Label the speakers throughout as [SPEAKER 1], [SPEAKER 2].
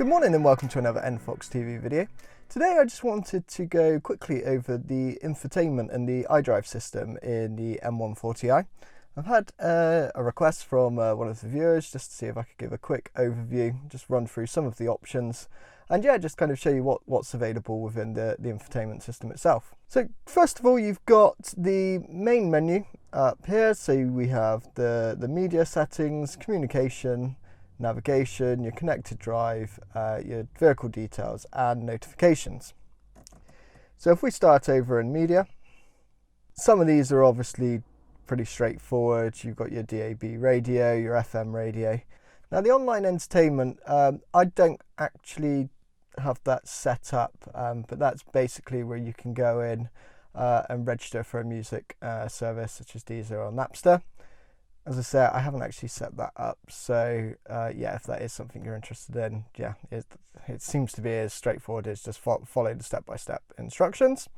[SPEAKER 1] Good morning and welcome to another NFoxtv video. Today I just wanted to go quickly over the infotainment and the iDrive system in the M140i. I've had a request from one of the viewers just to see if I could give a quick overview, just run through some of the options and yeah, just kind of show you what's available within the infotainment system itself. So first of all, you've got the main menu up here. So we have the media settings, communication, navigation, your ConnectedDrive, your vehicle details and notifications. So if we start over in media, some of these are obviously pretty straightforward. You've got your DAB radio, your FM radio. Now the online entertainment, I don't actually have that set up, but that's basically where you can go in and register for a music service such as Deezer or Napster. As I say, I haven't actually set that up, so yeah, if that is something you're interested in, yeah, it seems to be as straightforward as just follow the step-by-step instructions.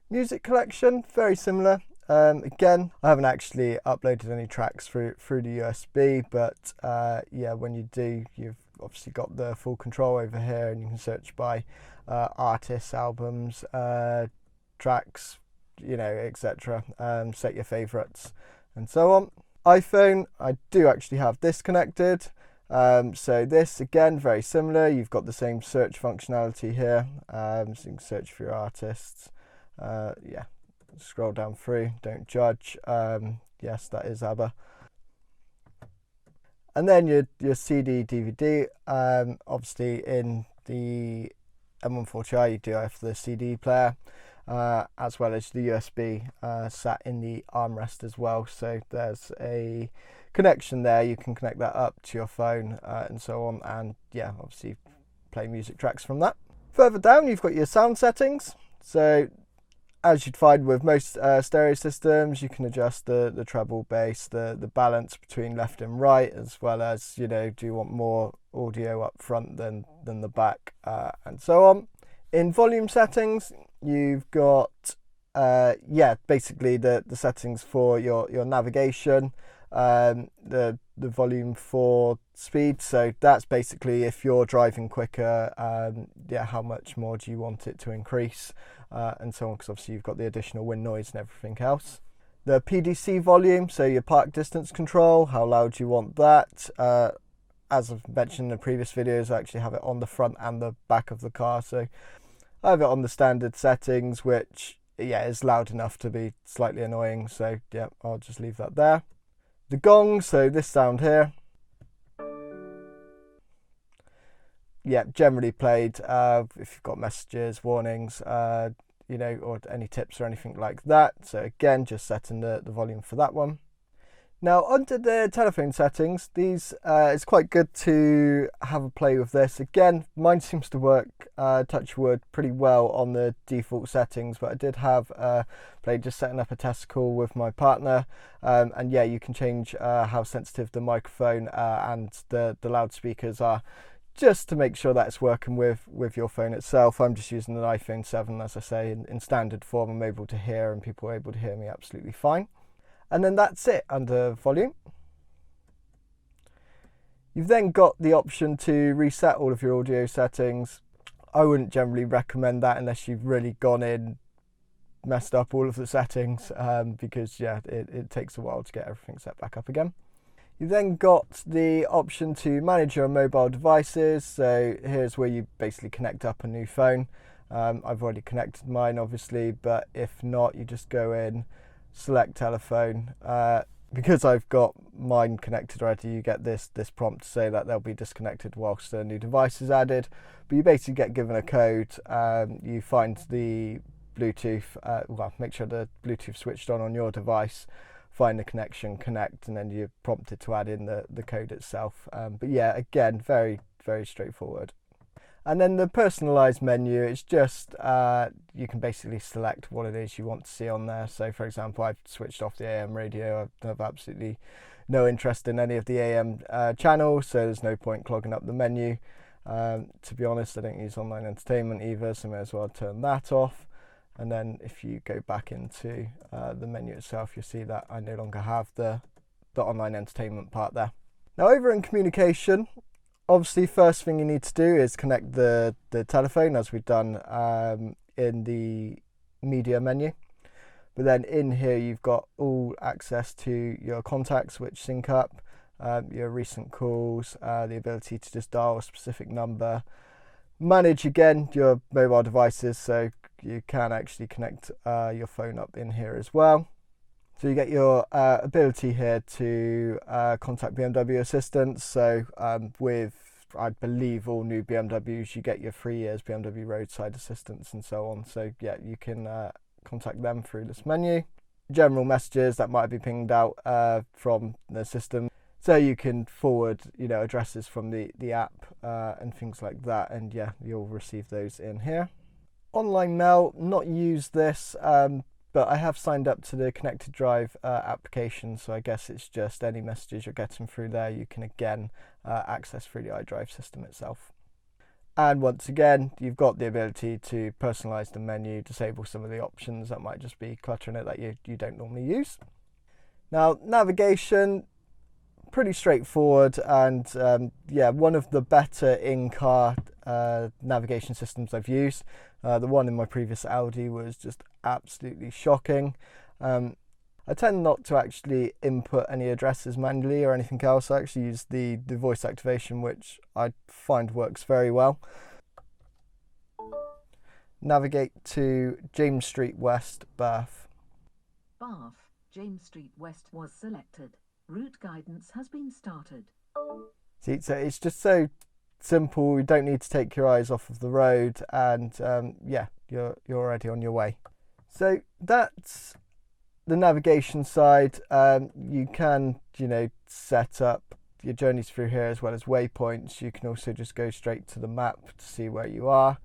[SPEAKER 1] Music collection, very similar. Again, I haven't actually uploaded any tracks through the USB, but yeah, when you do, you've obviously got the full control over here, and you can search by artists, albums, tracks, you know, etc. Set your favorites and so on. iPhone, I do actually have this connected. So this, again, very similar. You've got the same search functionality here. So you can search for your artists. Yeah, scroll down through, don't judge. Yes, that is ABBA. And then your CD, DVD. Obviously in the M140i, you do have the CD player. As well as the USB sat in the armrest as well, so there's a connection there. You can connect that up to your phone and so on, and yeah, obviously play music tracks from that. Further down, you've got your sound settings. So as you'd find with most stereo systems, you can adjust the treble, bass, the balance between left and right, as well as, you know, do you want more audio up front than the back, and so on. In volume settings, you've got yeah, basically the settings for your navigation, the volume for speed. So that's basically if you're driving quicker, yeah, how much more do you want it to increase, and so on, because obviously you've got the additional wind noise and everything else. The PDC volume, so your park distance control, how loud you want that. As I've mentioned in the previous videos, I actually have it on the front and the back of the car. So I have it on the standard settings, which, yeah, is loud enough to be slightly annoying. So yeah, I'll just leave that there. The gong, so this sound here, yeah, generally played if you've got messages, warnings, you know, or any tips or anything like that. So again, just setting the volume for that one. Now, under the telephone settings, these it's quite good to have a play with this. Again, mine seems to work, touch wood, pretty well on the default settings, but I did have play just setting up a test call with my partner, and yeah, you can change how sensitive the microphone and the loudspeakers are, just to make sure that it's working with your phone itself. I'm just using an iPhone 7, as I say, in standard form. I'm able to hear, and people are able to hear me absolutely fine. And then that's it under volume. You've then got the option to reset all of your audio settings. I wouldn't generally recommend that unless you've really gone in, messed up all of the settings, because yeah, it takes a while to get everything set back up again. You've then got the option to manage your mobile devices. So here's where you basically connect up a new phone. I've already connected mine, obviously, but if not, you just go in, select telephone. Because I've got mine connected already, you get this prompt to say that they'll be disconnected whilst a new device is added. But you basically get given a code. You find the Bluetooth, well, make sure the Bluetooth switched on your device, find the connection, connect, and then you're prompted to add in the code itself. But yeah, again, very, very straightforward. And then the personalized menu, it's just, you can basically select what it is you want to see on there. So for example, I've switched off the AM radio. I have absolutely no interest in any of the AM channels, so there's no point clogging up the menu. To be honest, I don't use online entertainment either, so I may as well turn that off. And then if you go back into the menu itself, you'll see that I no longer have the online entertainment part there. Now over in communication, obviously first thing you need to do is connect the telephone, as we've done in the media menu. But then in here you've got all access to your contacts which sync up, your recent calls, the ability to just dial a specific number, manage again your mobile devices, so you can actually connect your phone up in here as well. So you get your ability here to contact BMW assistance. So with, I believe, all new BMWs, you get your 3 years BMW roadside assistance and so on. So yeah, you can contact them through this menu. General messages that might be pinged out from the system, so you can forward, addresses from the app and things like that, and yeah, you'll receive those in here. Online mail, not used this, but I have signed up to the ConnectedDrive application, so I guess it's just any messages you're getting through there you can again access through the iDrive system itself. And once again, you've got the ability to personalize the menu, disable some of the options that might just be cluttering it that you don't normally use. Now, navigation, pretty straightforward, and yeah, one of the better in-car navigation systems I've used. The one in my previous Audi was just absolutely shocking. I tend not to actually input any addresses manually or anything else. I actually use the voice activation, which I find works very well. Navigate to James Street West, Bath.
[SPEAKER 2] Bath, James Street West was selected. Route guidance has been started.
[SPEAKER 1] See, so it's just so simple. You don't need to take your eyes off of the road, and yeah, you're already on your way. So that's the navigation side. You can, set up your journeys through here as well as waypoints. You can also just go straight to the map to see where you are.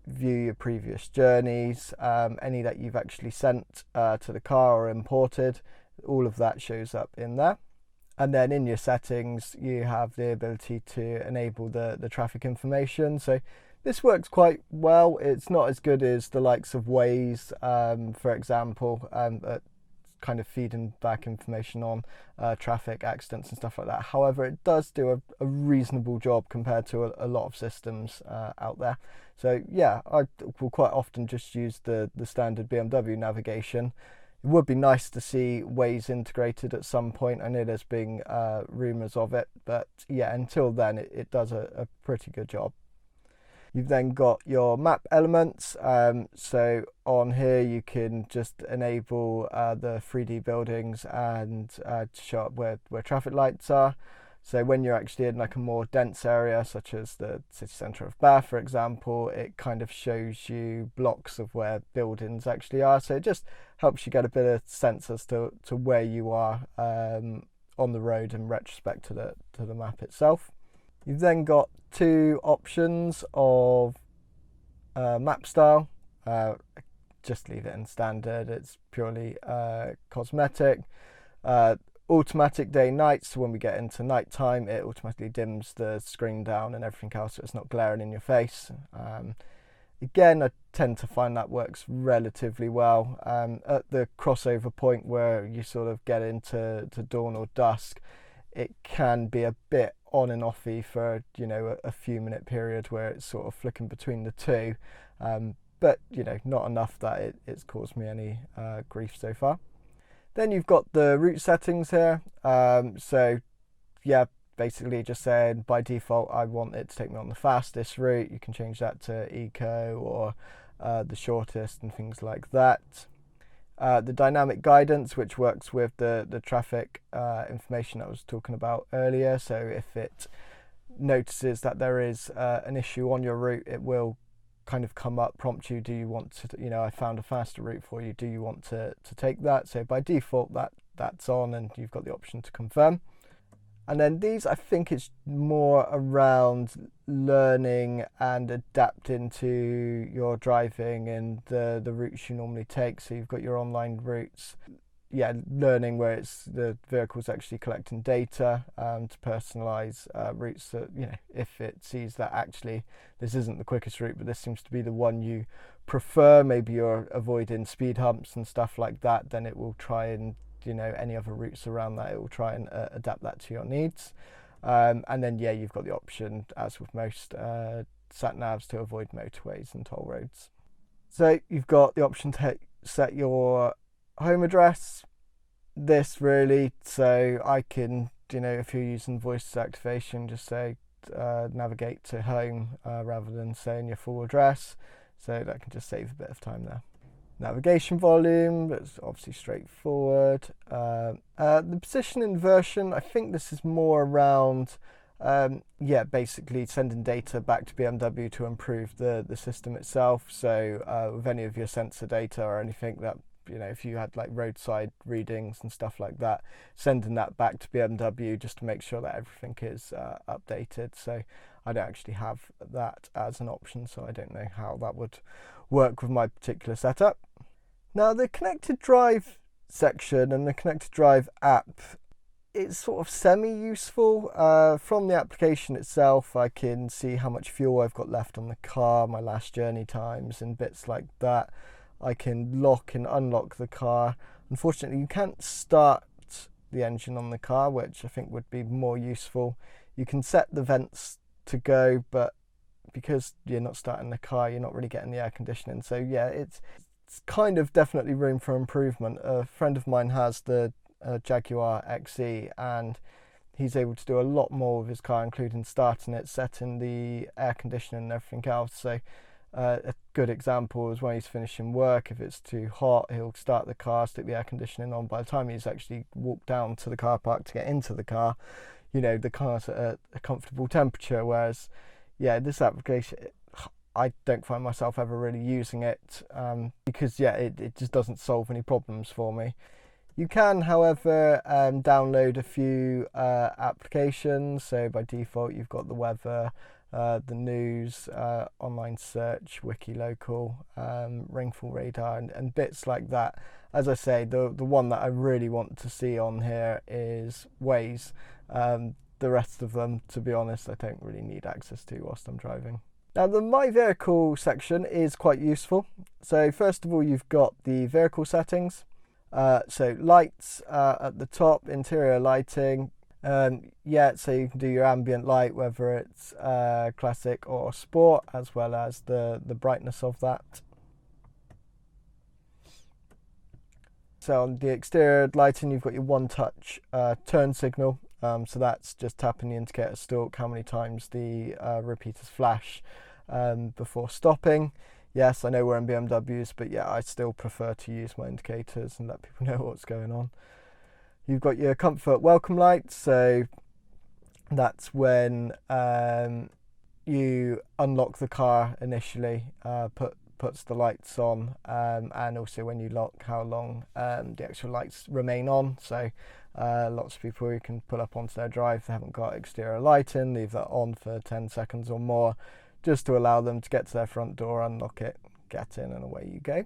[SPEAKER 1] View your previous journeys, any that you've actually sent to the car or imported. All of that shows up in there. And then in your settings, you have the ability to enable the traffic information. So this works quite well. It's not as good as the likes of Waze, for example, kind of feeding back information on traffic, accidents and stuff like that. However, it does do a reasonable job compared to a lot of systems out there. So yeah, I will quite often just use the standard BMW navigation. It would be nice to see Waze integrated at some point. I know there's been rumours of it, but yeah, until then it does a pretty good job. You've then got your map elements. So on here you can just enable the 3D buildings and to show up where traffic lights are. So when you're actually in like a more dense area, such as the city centre of Bath, for example, it kind of shows you blocks of where buildings actually are. So it just helps you get a bit of sense as to where you are on the road in retrospect to the map itself. You've then got two options of map style. Just leave it in standard. It's purely cosmetic. Automatic day night, so when we get into night time it automatically dims the screen down and everything else, so it's not glaring in your face. Again, I tend to find that works relatively well. At the crossover point where you sort of get into dawn or dusk, it can be a bit on and offy for a few minute period where it's sort of flicking between the two, but not enough that it's caused me any grief so far. Then you've got the route settings here. So yeah, basically just saying by default I want it to take me on the fastest route. You can change that to eco or the shortest and things like that. The dynamic guidance, which works with the traffic information I was talking about earlier. So if it notices that there is an issue on your route, it will kind of come up, prompt you, do you want to, I found a faster route for you, do you want to take that? So by default that's on, and you've got the option to confirm. And then these, I think it's more around learning and adapting to your driving and the routes you normally take. So you've got your online routes, yeah, learning where it's the vehicle's actually collecting data to personalise routes that, if it sees that actually this isn't the quickest route, but this seems to be the one you prefer, maybe you're avoiding speed humps and stuff like that, then it will try and, any other routes around that, it will try and adapt that to your needs. And then yeah, you've got the option, as with most sat navs, to avoid motorways and toll roads. So you've got the option to set your home address. This really, so I can, if you're using voice activation, just say navigate to home rather than saying your full address. So that can just save a bit of time there. Navigation volume, that's obviously straightforward. The position inversion, I think this is more around, basically sending data back to BMW to improve the system itself. So with any of your sensor data or anything that, if you had like roadside readings and stuff like that, sending that back to BMW just to make sure that everything is updated. So I don't actually have that as an option, so I don't know how that would work with my particular setup. Now the ConnectedDrive section and the ConnectedDrive app, it's sort of semi-useful. From the application itself, I can see how much fuel I've got left on the car, my last journey times and bits like that. I can lock and unlock the car. Unfortunately, you can't start the engine on the car, which I think would be more useful. You can set the vents to go, but because you're not starting the car, you're not really getting the air conditioning. So yeah, it's kind of definitely room for improvement. A friend of mine has the Jaguar XE, and he's able to do a lot more with his car, including starting it, setting the air conditioning and everything else. So a good example is when he's finishing work, if it's too hot, he'll start the car, stick the air conditioning on. By the time he's actually walked down to the car park to get into the car, the car's at a comfortable temperature. Whereas this application, I don't find myself ever really using it because it just doesn't solve any problems for me. You can, however, download a few applications. So by default, you've got the weather, the news, online search, wiki local, rainfall radar, and bits like that. As I say, the one that I really want to see on here is Waze. The rest of them, to be honest, I don't really need access to whilst I'm driving. Now the My Vehicle section is quite useful. So first of all, you've got the vehicle settings. So lights at the top, interior lighting. So you can do your ambient light, whether it's classic or sport, as well as the brightness of that. So on the exterior lighting, you've got your one-touch turn signal. So that's just tapping the indicator stalk, how many times the repeaters flash before stopping. Yes, I know we're in BMWs, but yeah, I still prefer to use my indicators and let people know what's going on. You've got your comfort welcome lights, so that's when you unlock the car initially, puts the lights on, and also when you lock, how long the actual lights remain on. So lots of people who can pull up onto their drive, they haven't got exterior lighting, leave that on for 10 seconds or more, just to allow them to get to their front door, unlock it, get in, and away you go.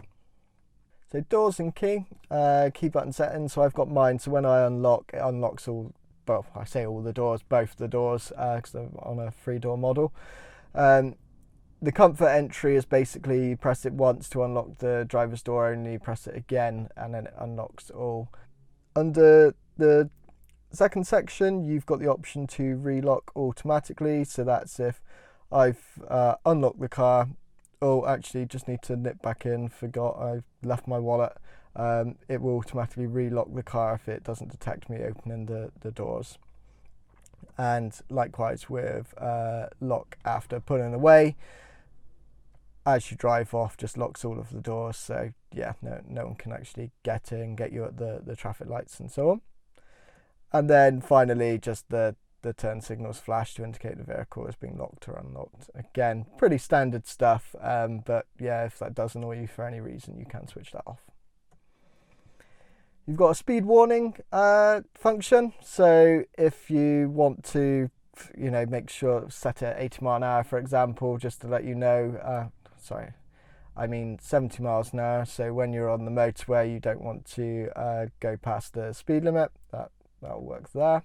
[SPEAKER 1] So doors and key button settings. So I've got mine, so when I unlock, it unlocks all, well, I say all the doors, both the doors, because I'm on a 3-door model. The comfort entry is basically you press it once to unlock the driver's door only, press it again, and then it unlocks all. Under the second section, you've got the option to relock automatically. So that's if I've unlocked the car, actually just need to nip back in, forgot I've left my wallet, it will automatically relock the car if it doesn't detect me opening the doors. And likewise with lock after pulling away, as you drive off, just locks all of the doors. So yeah, no one can actually get in, get you at the traffic lights and so on. And then finally, just the turn signals flash to indicate the vehicle is being locked or unlocked. Again, pretty standard stuff, but yeah, if that does annoy you for any reason, you can switch that off. You've got a speed warning function, so if you want to, make sure, set it at 80 miles an hour, for example, just to let you know, 70 miles an hour, so when you're on the motorway, you don't want to go past the speed limit, that'll work there.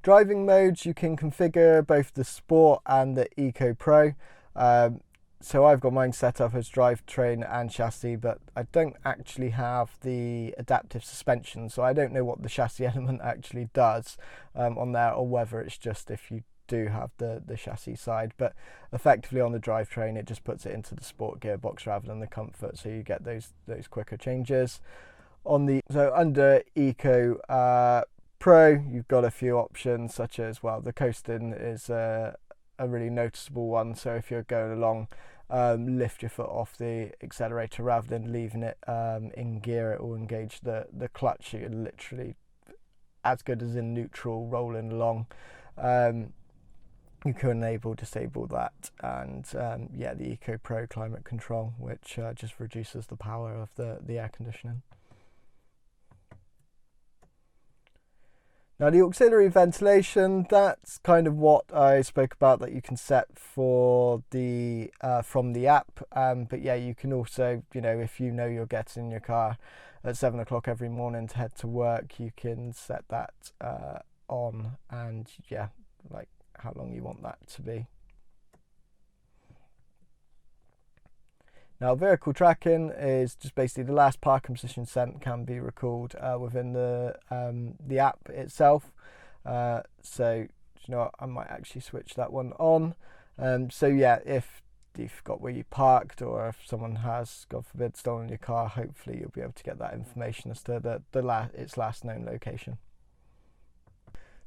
[SPEAKER 1] Driving modes, you can configure both the Sport and the Eco Pro. So I've got mine set up as drivetrain and chassis, but I don't actually have the adaptive suspension, so I don't know what the chassis element actually does on there, or whether it's just if you do have the chassis side. But effectively on the drivetrain, it just puts it into the sport gearbox rather than the comfort, so you get those quicker changes. So under Eco Pro, you've got a few options, such as, well, the coasting is a really noticeable one. So if you're going along, lift your foot off the accelerator rather than leaving it in gear. It will engage the clutch, so you're literally as good as in neutral rolling along. You can disable that, and the Eco Pro climate control, which just reduces the power of the air conditioning. Now the auxiliary ventilation, that's kind of what I spoke about, that you can set for the from the app. But yeah, you can also, if you know you're getting in your car at 7 o'clock every morning to head to work, you can set that on, and like how long you want that to be. Now, vehicle tracking is just basically the last parking position sent can be recalled within the app itself. So I might actually switch that one on. So yeah, if you forgot where you parked, or if someone has, God forbid, stolen your car, hopefully you'll be able to get that information as to its last known location.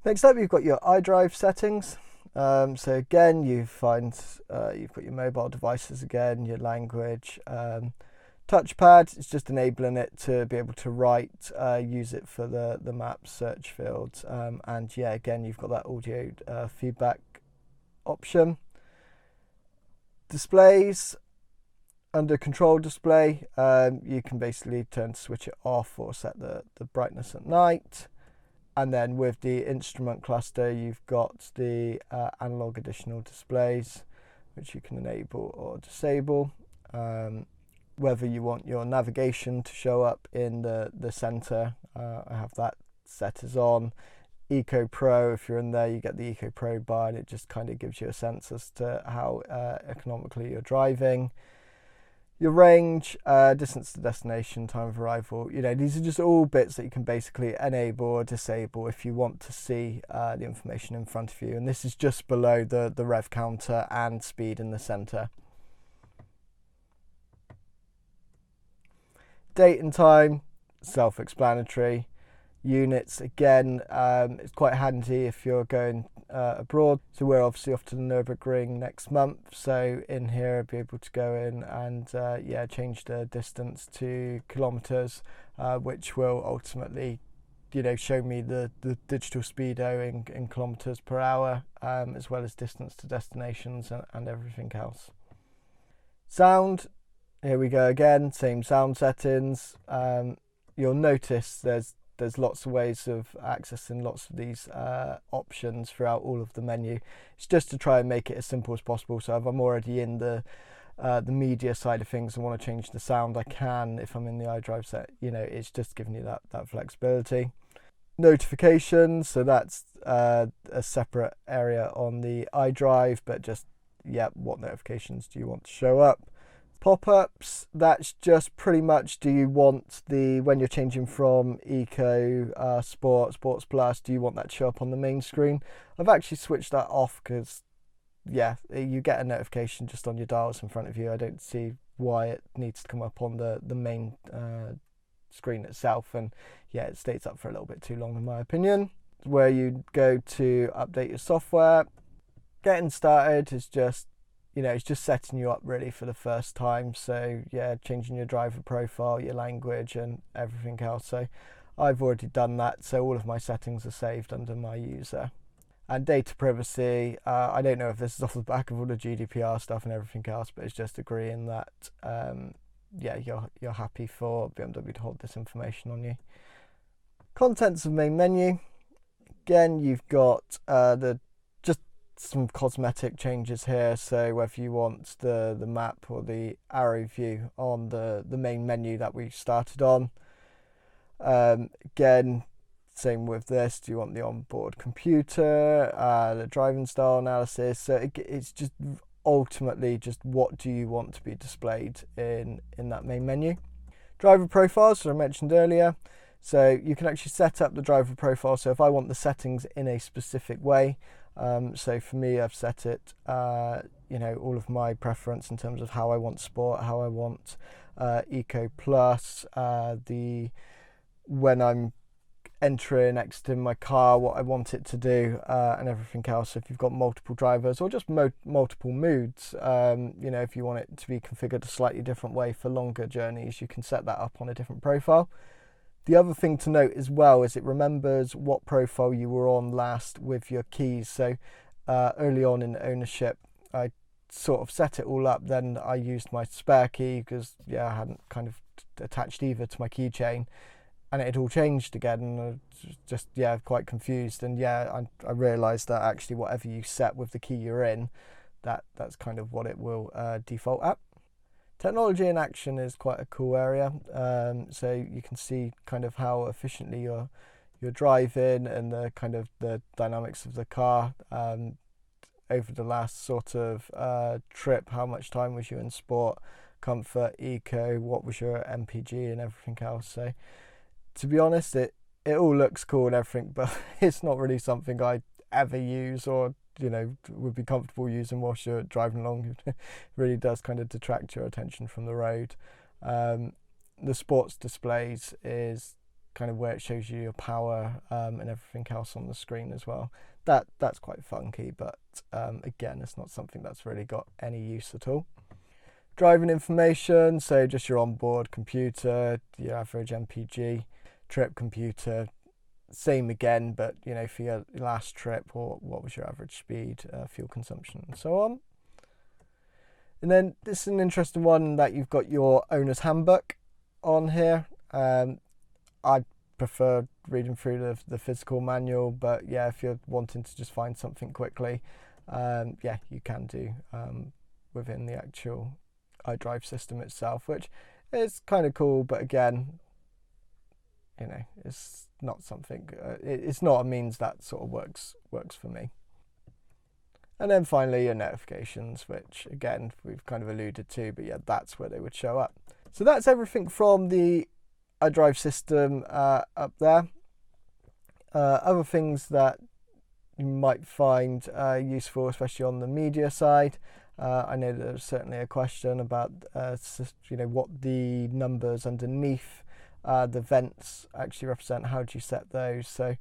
[SPEAKER 1] Next up, you've got your iDrive settings. So again, you've got your mobile devices again, your language, touchpad. It's just enabling it to be able to write, use it for the map search fields, and again, you've got that audio feedback option. Displays, under control display, you can basically switch it off or set the brightness at night. And then with the instrument cluster, you've got the analog additional displays, which you can enable or disable. Whether you want your navigation to show up in the center, I have that set as on. Eco Pro, if you're in there, you get the Eco Pro bar, and it just kind of gives you a sense as to how economically you're driving. Your range, distance to destination, time of arrival, these are just all bits that you can basically enable or disable if you want to see the information in front of you. And this is just below the rev counter and speed in the center. Date and time, self-explanatory. Units, again, it's quite handy if you're going abroad. So we're obviously off to the Nürburgring next month, so in here I'll be able to go in and change the distance to kilometers, which will ultimately show me the digital speedo in kilometers per hour, as well as distance to destinations and everything else. Sound, here we go again, same sound settings. You'll notice there's lots of ways of accessing lots of these options throughout all of the menu. It's just to try and make it as simple as possible. So if I'm already in the media side of things and want to change the sound, I can. If I'm in the iDrive set, it's just giving you that flexibility. Notifications, so that's a separate area on the iDrive, but just what notifications do you want to show up? Pop-ups, that's just pretty much, do you want when you're changing from Eco, Sports Plus, do you want that to show up on the main screen? I've actually switched that off because you get a notification just on your dials in front of you. I don't see why it needs to come up on the main screen itself, and it stays up for a little bit too long in my opinion. Where you go to update your software, getting started is just it's just setting you up really for the first time. So changing your driver profile, your language, and everything else. So I've already done that, so all of my settings are saved under my user. And data privacy, I don't know if this is off the back of all the GDPR stuff and everything else, but it's just agreeing that you're happy for BMW to hold this information on you. Contents of main menu, again you've got some cosmetic changes here, so whether you want the map or the arrow view on the main menu that we started on. Again, same with this, do you want the onboard computer, the driving style analysis, so it's just ultimately just what do you want to be displayed in that main menu. Driver profiles, as I mentioned earlier. So you can actually set up the driver profile. So if I want the settings in a specific way, so for me, I've set it, all of my preference in terms of how I want sport, how I want Eco Plus, when I'm entering, exiting my car, what I want it to do, and everything else. If you've got multiple drivers or just multiple moods, if you want it to be configured a slightly different way for longer journeys, you can set that up on a different profile. The other thing to note as well is it remembers what profile you were on last with your keys. So early on in ownership, I sort of set it all up. Then I used my spare key because I hadn't kind of attached either to my keychain, and it had all changed again. And I was just quite confused. And I realised that actually whatever you set with the key you're in, that's kind of what it will default at. Technology in action is quite a cool area. So you can see kind of how efficiently you're driving and the kind of the dynamics of the car over the last sort of trip. How much time was you in sport, comfort, eco, what was your MPG and everything else. So to be honest, it all looks cool and everything, but it's not really something I ever use or would be comfortable using whilst you're driving along. It really does kind of detract your attention from the road. The sports displays is kind of where it shows you your power and everything else on the screen as well. That's quite funky, but again, it's not something that's really got any use at all. Driving information, so just your onboard computer, your average MPG, trip computer, same again, but for your last trip, or what was your average speed, fuel consumption, and so on. And then this is an interesting one that you've got your owner's handbook on here. I prefer reading through the physical manual, but if you're wanting to just find something quickly, you can do within the actual iDrive system itself, which is kind of cool, but again, it's not something, it's not a means that sort of works for me. And then finally your notifications, which again we've kind of alluded to, but that's where they would show up. So that's everything from the iDrive system up there. Other things that you might find useful, especially on the media side. I know there's certainly a question about what the numbers underneath the vents actually represent. How do you set those? So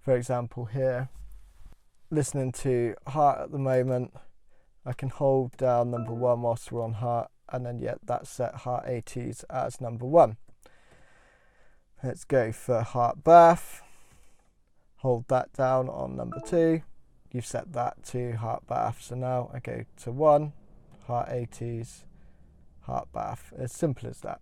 [SPEAKER 1] for example here, listening to heart at the moment, I can hold down number 1 whilst we're on heart, and then that's set heart 80s as number 1. Let's go for heart bath, hold that down on number 2, you've set that to heart bath. So now I go to 1, heart 80s, heart bath, as simple as that.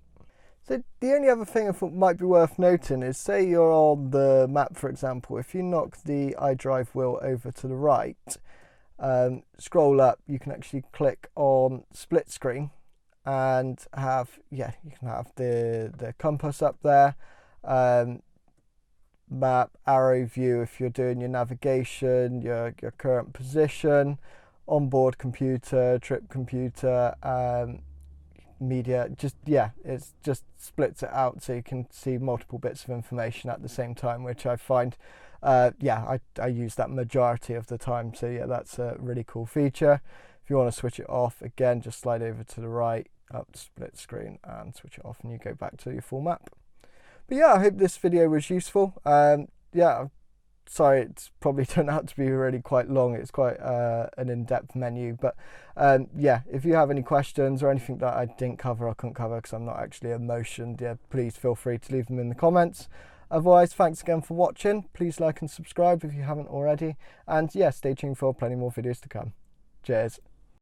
[SPEAKER 1] So the only other thing I thought might be worth noting is, say you're on the map, for example, if you knock the iDrive wheel over to the right, scroll up, you can actually click on split screen and have, you can have the compass up there, map, arrow view if you're doing your navigation, your current position, onboard computer, trip computer, media, it's just splits it out so you can see multiple bits of information at the same time, which I find I use that majority of the time. So that's a really cool feature. If you want to switch it off, again, just slide over to the right, up to split screen and switch it off, and you go back to your full map. But I hope this video was useful. Sorry, it's probably turned out to be really quite long. It's quite an in-depth menu, but if you have any questions or anything that I didn't cover or couldn't cover because I'm not actually emotioned, please feel free to leave them in the comments. Otherwise, thanks again for watching. Please like and subscribe if you haven't already, and stay tuned for plenty more videos to come. Cheers.